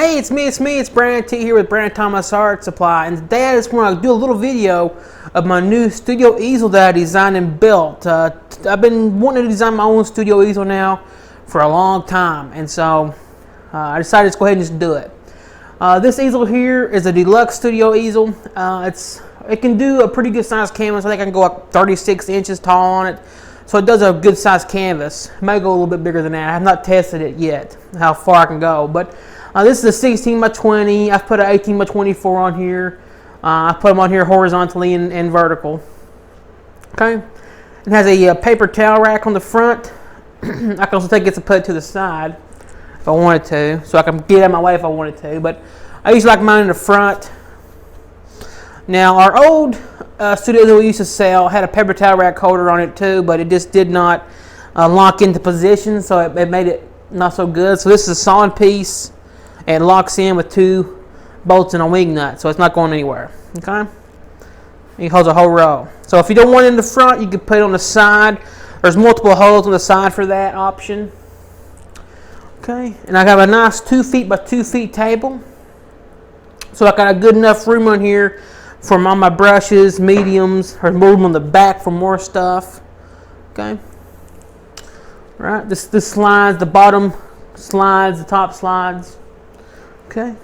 Hey, it's me, it's Brandon T here with Brandon Thomas Art Supply, and today I just want to do a little video of my new studio easel that I designed and built. I've been wanting to design my own studio easel now for a long time, and so I decided to go ahead and just do it. This easel here is a deluxe studio easel. It can do a pretty good size canvas. I think I can go up 36 inches tall on it. So it does a good size canvas. It might go a little bit bigger than that. I have not tested it yet, how far I can go. But this is a 16 by 20. I've put an 18 by 24 on here. I put them on here horizontally and vertical. Okay. It has a paper towel rack on the front. I can also take it and put it to the side if I wanted to, so I can get out of my way if I wanted to. But I usually like mine in the front. Now, our old studio that we used to sell had a paper towel rack holder on it too, but it just did not lock into position, so it made it not so good. So this is a solid piece, and it locks in with 2 bolts and a wing nut, so it's not going anywhere. Okay, it holds a whole row. So if you don't want it in the front, you can put it on the side. There's multiple holes on the side for that option. Okay, and I have a nice 2 feet by 2 feet table, so I got a good enough room on here for all my brushes, mediums. There's room on the back for more stuff. Okay. All right. This slides. The bottom slides. The top slides. Okay.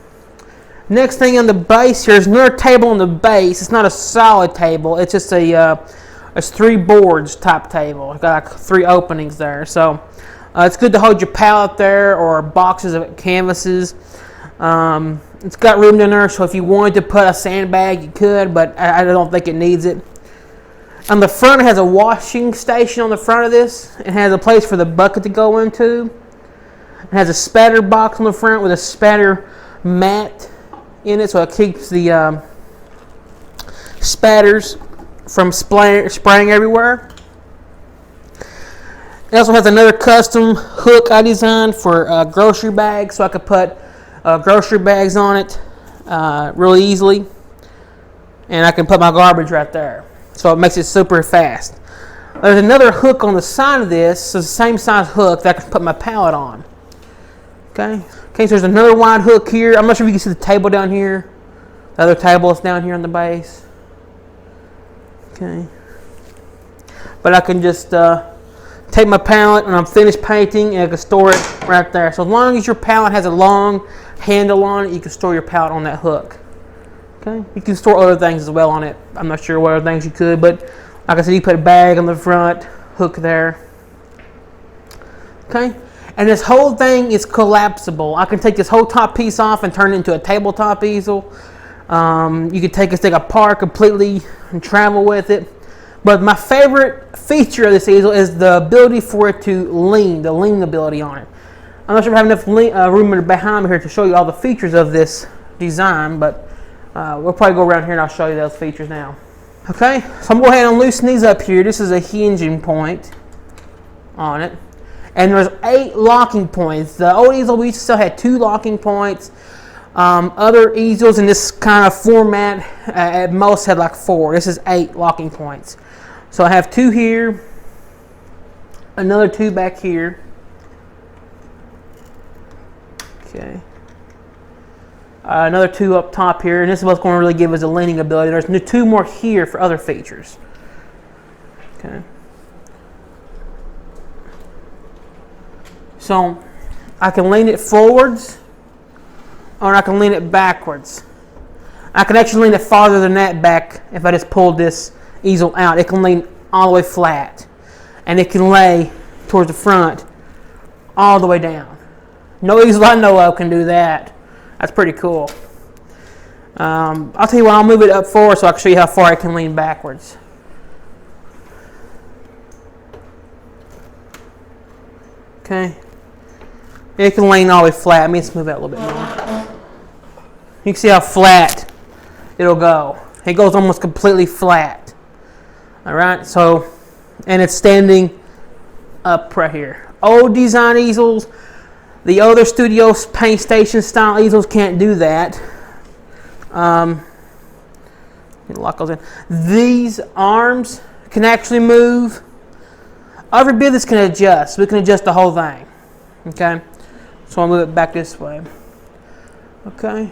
Next thing on the base here is another table on the base. It's not a solid table. It's just it's 3 boards type table. It's got like 3 openings there. So it's good to hold your palette there or boxes of canvases. It's got room in there, so if you wanted to put a sandbag, you could, but I don't think it needs it. On the front, it has a washing station on the front of this. It has a place for the bucket to go into. It has a spatter box on the front with a spatter mat in it, so it keeps the spatters from spraying everywhere. It also has another custom hook I designed for grocery bags, so I could put grocery bags on it really easily, and I can put my garbage right there, so it makes it super fast. There's another hook on the side of this, so it's the same size hook that I can put my palette on. Okay, so there's another wide hook here. I'm not sure if you can see the table down here. The other table is down here on the base. Okay, but I can just take my palette and I'm finished painting, and I can store it right there. So as long as your palette has a long handle on it, you can store your palette on that hook. Okay, you can store other things as well on it. I'm not sure what other things you could, but like I said, you put a bag on the front, hook there. Okay, and this whole thing is collapsible. I can take this whole top piece off and turn it into a tabletop easel. You can take this thing apart completely and travel with it. But my favorite feature of this easel is the ability for it to lean, the lean ability on it. I'm not sure if I have enough room behind me here to show you all the features of this design, but we'll probably go around here and I'll show you those features now. Okay, so I'm going to go ahead and loosen these up here. This is a hinging point on it. And there's 8 locking points. The old easel we used to sell had 2 locking points. Other easels in this kind of format at most had like 4. This is 8 locking points. So I have 2 here, another 2 back here. Okay. Another 2 up top here, and this is what's going to really give us a leaning ability. There's 2 more here for other features. Okay. So I can lean it forwards, or I can lean it backwards. I can actually lean it farther than that back if I just pulled this easel out. It can lean all the way flat, and it can lay towards the front all the way down. No easel I know of can do that. That's pretty cool. I'll tell you what, I'll move it up forward so I can show you how far I can lean backwards. Okay. It can lean all the way flat. Let me just move that a little bit more. You can see how flat it'll go. It goes almost completely flat. Alright, so, and it's standing up right here. Old design easels, the other studio paint station style easels can't do that. Lock those in. These arms can actually move. Every bit of this can adjust. We can adjust the whole thing. Okay, so I'll move it back this way. Okay.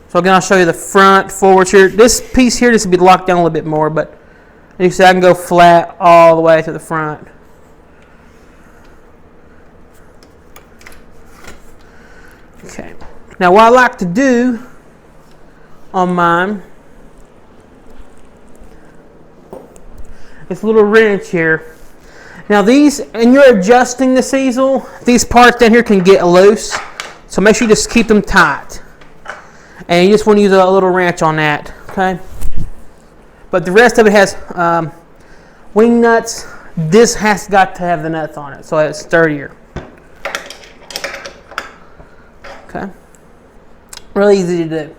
So again, I'll show you the front, forwards here. This piece here, this will be locked down a little bit more, but you see I can go flat all the way to the front. Okay. Now what I like to do on mine, this little wrench here. Now these, and you're adjusting this easel, these parts down here can get loose, so make sure you just keep them tight. And you just want to use a little wrench on that, okay? But the rest of it has wing nuts. This has got to have the nuts on it, so it's sturdier. Okay, really easy to do.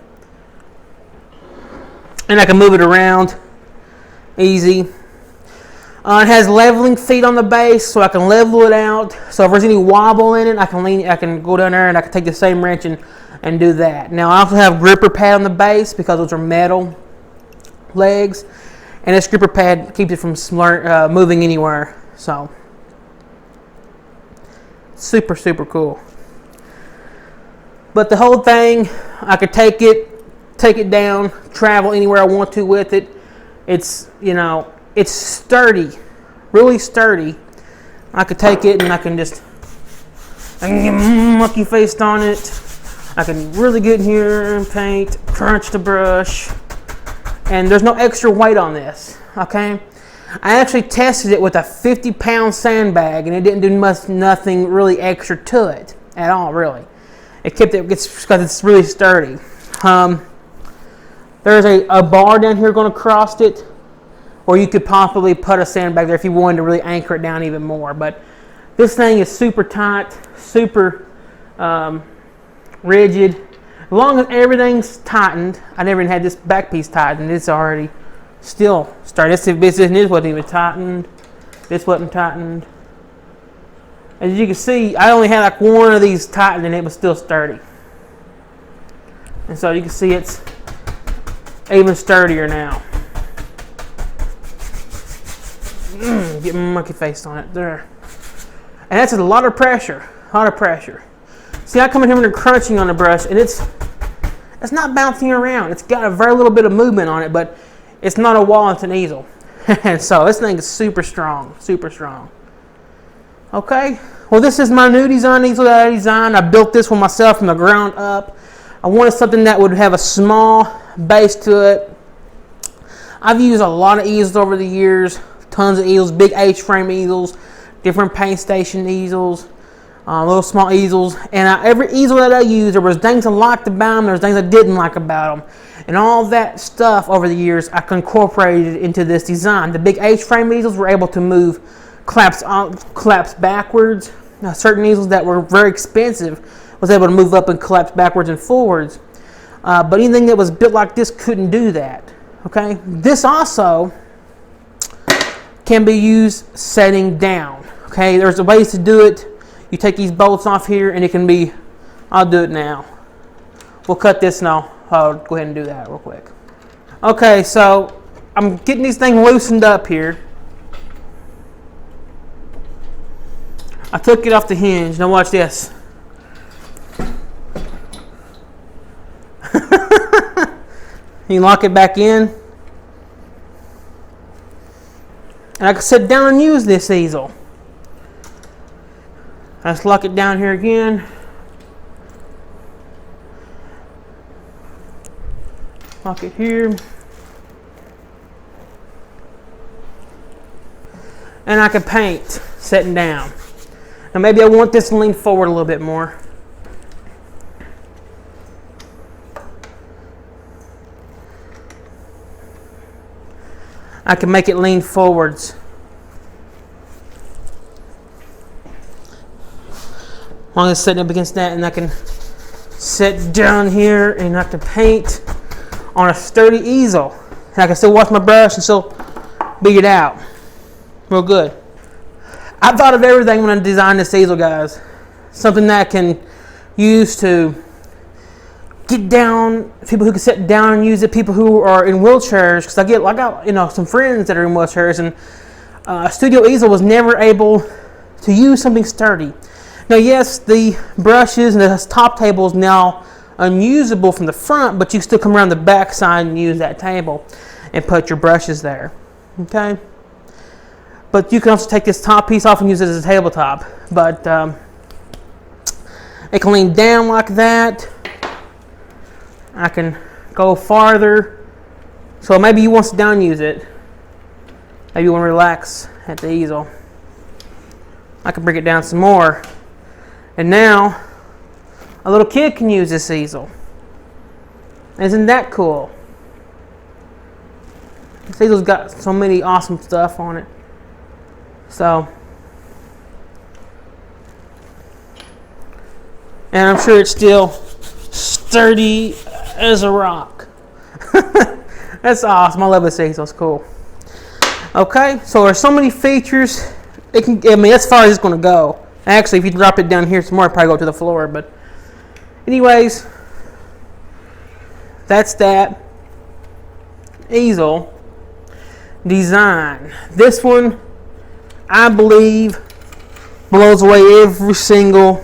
And I can move it around, easy. It has leveling feet on the base, so I can level it out. So if there's any wobble in it, I can go down there and I can take the same wrench and do that. Now I also have gripper pad on the base because those are metal legs, and this gripper pad keeps it from moving anywhere. So super cool. But the whole thing, I could take it down, travel anywhere I want to with it. It's, you know, it's sturdy, really sturdy. I could take it and I can get monkey faced on it. I can really get in here and paint, crunch the brush, and there's no extra weight on this, okay? I actually tested it with a 50-pound sandbag, and it didn't do nothing really extra to it at all, really. It kept it, because it's really sturdy. There's a bar down here going across it, or you could possibly put a sandbag there if you wanted to really anchor it down even more. But this thing is super tight, super rigid. As long as everything's tightened, I never even had this back piece tightened. It's already still started. This wasn't even tightened. This wasn't tightened. As you can see, I only had like one of these tightened and it was still sturdy. And so you can see it's even sturdier now. Get my monkey face on it there. And that's a lot of pressure. See, I come in here and crunching on the brush, and it's not bouncing around. It's got a very little bit of movement on it, but it's not a wall, it's an easel. And so this thing is super strong. Okay, well this is my new design easel that I designed. I built this one myself from the ground up. I wanted something that would have a small base to it. I've used a lot of easels over the years. Tons of easels, big H-frame easels, different paint station easels, little small easels. And every easel that I used, there was things I liked about them, there was things I didn't like about them. And all that stuff over the years, I incorporated into this design. The big H-frame easels were able to move, collapse backwards. Certain easels that were very expensive was able to move up and collapse backwards and forwards. But anything that was built like this couldn't do that. Okay, this also can be used setting down. Okay, there's ways to do it. You take these bolts off here and it can be, I'll do it now. We'll cut this now. I'll go ahead and do that real quick. Okay, so I'm getting these things loosened up here. I took it off the hinge. Now watch this. You lock it back in. And I can sit down and use this easel. Let's lock it down here again. Lock it here. And I can paint sitting down. Now maybe I want this to lean forward a little bit more. I can make it lean forwards. As long as it's sitting up against that, and I can sit down here and I can paint on a sturdy easel. And I can still wash my brush and still beat it out. Real good. I thought of everything when I designed this easel, guys. Something that I can use to get down, people who can sit down and use it, people who are in wheelchairs, because I got some friends that are in wheelchairs, and a studio easel was never able to use something sturdy. Now, yes, the brushes and the top table is now unusable from the front, but you can still come around the back side and use that table and put your brushes there. Okay? But you can also take this top piece off and use it as a tabletop. But it can lean down like that. I can go farther. So maybe you want to sit down and use it. Maybe you want to relax at the easel. I can bring it down some more. And now, a little kid can use this easel. Isn't that cool? This easel's got so many awesome stuff on it. So, and I'm sure it's still sturdy as a rock. That's awesome. I love this easel. It's cool. Okay, so there's so many features. It can, I mean, as far as it's going to go. Actually, if you drop it down here some more, it'll probably go to the floor. But anyways, that's that easel design. This one, I believe, blows away every single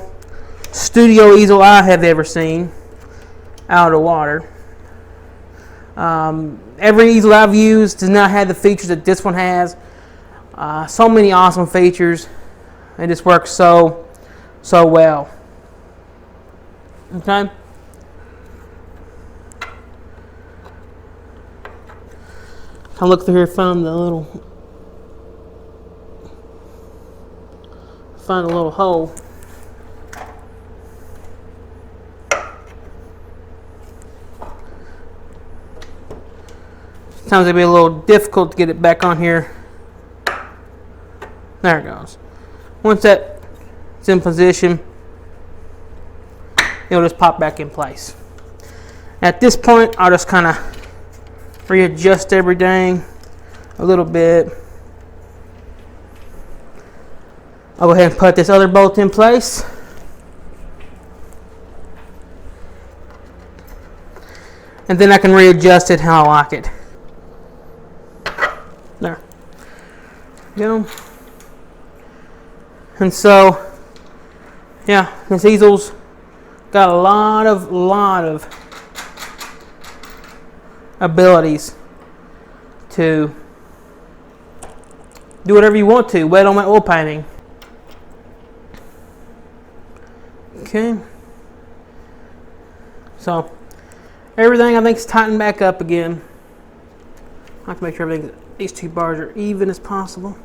studio easel I have ever seen out of the water. Every easel I've used does not have the features that this one has. So many awesome features. It just works so well. Okay. I'll look through here, find a little hole. Sometimes it'll be a little difficult to get it back on here. There it goes. Once that's in position, it'll just pop back in place. At this point, I'll just kind of readjust everything a little bit. I'll go ahead and put this other bolt in place. And then I can readjust it how I like it. There. Go. And so, yeah, this easel's got a lot of abilities to do whatever you want to. Wet on my oil painting. Okay. So, everything I think is tightened back up again. I have to make sure these two bars are even as possible.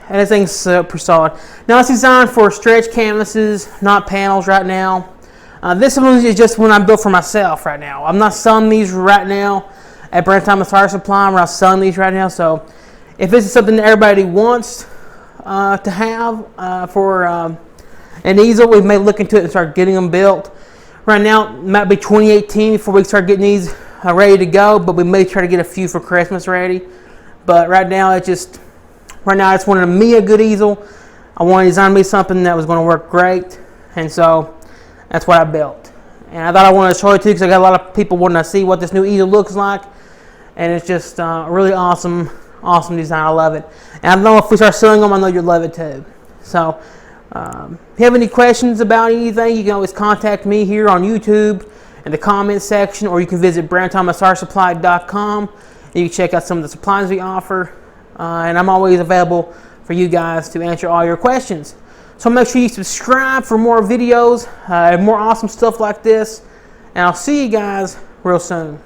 And this thing's super solid. Now it's designed for stretch canvases, not panels right now. This one is just one I built for myself right now. I'm not selling these right now at Brand Thomas Art Supply. We're not selling these right now. So if this is something that everybody wants to have for an easel, we may look into it and start getting them built. Right now, it might be 2018 before we start getting these ready to go, but we may try to get a few for Christmas ready. But right now, I just wanted me a good easel. I wanted to design me something that was going to work great, and so that's what I built. And I thought I wanted to show it to you because I got a lot of people wanting to see what this new easel looks like, and it's just a really awesome design. I love it. And I know if we start selling them, I know you'll love it too. So, if you have any questions about anything, you can always contact me here on YouTube in the comments section, or you can visit brandthomasartsupply.com. You can check out some of the supplies we offer. And I'm always available for you guys to answer all your questions. So make sure you subscribe for more videos, more awesome stuff like this. And I'll see you guys real soon.